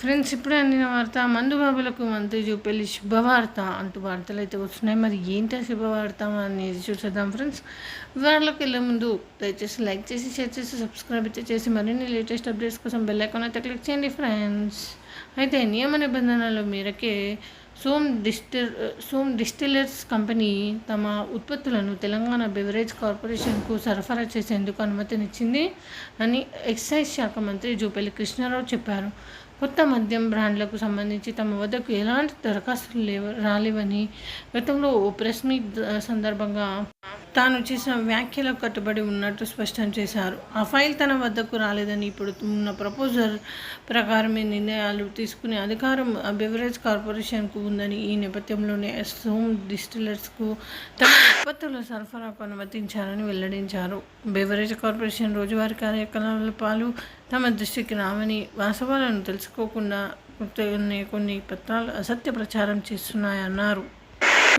Friends, ఇప్పుడే అందిన వార్త. మందుబాబులకు మంత్రి చూపెళ్లి శుభవార్త అంటూ వార్తలు అయితే వస్తున్నాయి. మరి ఏంటి ఆ శుభవార్త అనేది చూసేద్దాం ఫ్రెండ్స్. వివరాల్లోకి వెళ్ళే ముందు దయచేసి లైక్ చేసి, షేర్ చేసి, సబ్స్క్రైబ్ అయితే చేసి మరిన్ని లేటెస్ట్ అప్డేట్స్ కోసం బెల్ ఐకాన్ అయితే క్లిక్ చేయండి ఫ్రెండ్స్. అయితే నియమ నిబంధనల మేరకే సోమ్ డిస్టిలర్స్ కంపెనీ తమ ఉత్పత్తులను తెలంగాణ బెవరేజ్ కార్పొరేషన్కు సరఫరా చేసేందుకు అనుమతినిచ్చింది అని ఎక్సైజ్ శాఖ మంత్రి జూపల్లి కృష్ణారావు చెప్పారు. కొత్త మద్యం బ్రాండ్లకు సంబంధించి తమ వద్దకు ఎలాంటి దరఖాస్తులు రాలేవని గతంలో ఓ ప్రెస్ మీట్ సందర్భంగా తాను చేసిన వ్యాఖ్యలకు కట్టుబడి ఉన్నట్టు స్పష్టం చేశారు. ఆ ఫైల్ తన వద్దకు రాలేదని, ఇప్పుడు ఉన్న ప్రపోజల్ ప్రకారమే నిర్ణయాలు తీసుకునే అధికారం బెవరేజ్ కార్పొరేషన్కు ఉందని, ఈ నేపథ్యంలోనే సోమ్ డిస్టిలర్స్కు తమ ఉత్పత్తుల సరఫరాకు అనుమతించారని వెల్లడించారు. బెవరేజ్ కార్పొరేషన్ రోజువారీ కార్యకలాపాలు తమ దృష్టికి రావని, వాస్తవాలను తెలుసుకోకుండా కొన్ని పత్రాలు అసత్య ప్రచారం చేస్తున్నాయన్నారు.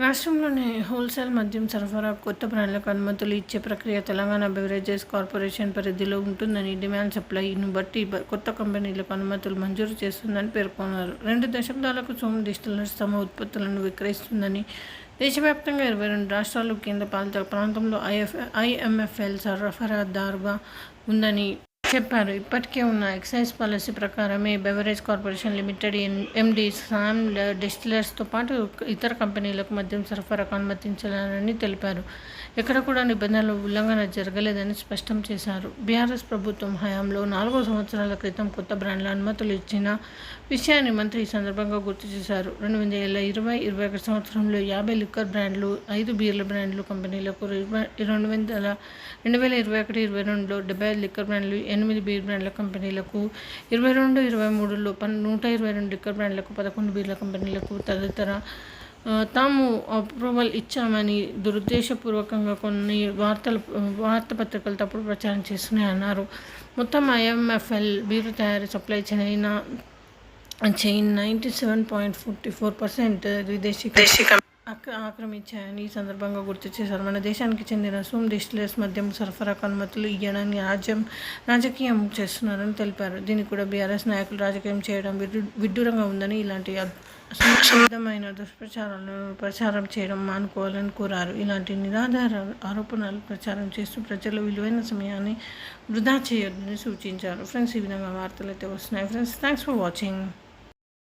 రాష్ట్రంలోని హోల్సేల్ మద్యం సరఫరా కొత్త బ్రాండ్లకు అనుమతులు ఇచ్చే ప్రక్రియ తెలంగాణ బెవరేజెస్ కార్పొరేషన్ పరిధిలో ఉంటుందని, డిమాండ్ సప్లైను బట్టి కొత్త కంపెనీలకు అనుమతులు మంజూరు చేస్తుందని పేర్కొన్నారు. 2 దశాబ్దాలకు సోమ్ డిస్టిలర్స్ తమ ఉత్పత్తులను విక్రయిస్తుందని, దేశవ్యాప్తంగా 22 రాష్ట్రాలు, కేంద్ర పాలిత ప్రాంతంలో IMFL సరఫరాదారుగా ఉందని చెప్పారు. ఇప్పటికే ఉన్న ఎక్సైజ్ పాలసీ ప్రకారమే beverage corporation limited MD Som డిస్టిలర్స్తో పాటు ఇతర కంపెనీలకు మద్యం సరఫరాకు అనుమతించాలని తెలిపారు. ఎక్కడ కూడా నిబంధనల ఉల్లంఘన జరగలేదని స్పష్టం చేశారు. బీఆర్ఎస్ ప్రభుత్వం హయాంలో 4 సంవత్సరాల క్రితం కొత్త బ్రాండ్ల అనుమతులు ఇచ్చిన విషయాన్ని మంత్రి ఈ సందర్భంగా గుర్తు చేశారు. 2020-21 సంవత్సరంలో 50 లిక్కర్ బ్రాండ్లు, 5 బీర్ల బ్రాండ్లు కంపెనీలకు, 2021-22లో 75 లిక్కర్ బ్రాండ్లు, 8 బీర్ బ్రాండ్ల కంపెనీలకు, 22-23లో 122 లిక్కర్ బ్రాండ్లకు, 11 బీర్ల కంపెనీలకు తదితర తాము అప్రూవల్ ఇచ్చామని దురుద్దేశపూర్వకంగా కొన్ని వార్తాపత్రికలు తప్పుడు ప్రచారం చేస్తున్నాయన్నారు. మొత్తం IMFL బీరు తయారీ సప్లై చైన్ 97.44% విదేశీ ఆక్రమించాయని ఈ సందర్భంగా గుర్తు చేశారు. మన దేశానికి చెందిన సోమ్ డిస్టిలర్స్ మద్యం సరఫరాకు అనుమతులు ఇవ్వడాన్ని రాజకీయం చేస్తున్నారని తెలిపారు. దీన్ని కూడా బీఆర్ఎస్ నాయకులు రాజకీయం చేయడం విడ్డూరంగా ఉందని, ఇలాంటి అసంబద్ధమైన దుష్ప్రచారాలను ప్రచారం చేయడం మానుకోవాలని కోరారు. ఇలాంటి నిరాధార ఆరోపణలు ప్రచారం చేస్తూ ప్రజల విలువైన సమయాన్ని వృధా చేయొద్దని సూచించారు. ఫ్రెండ్స్, ఈ విధంగా వార్తలు అయితే వస్తున్నాయి. Friends, thanks for watching.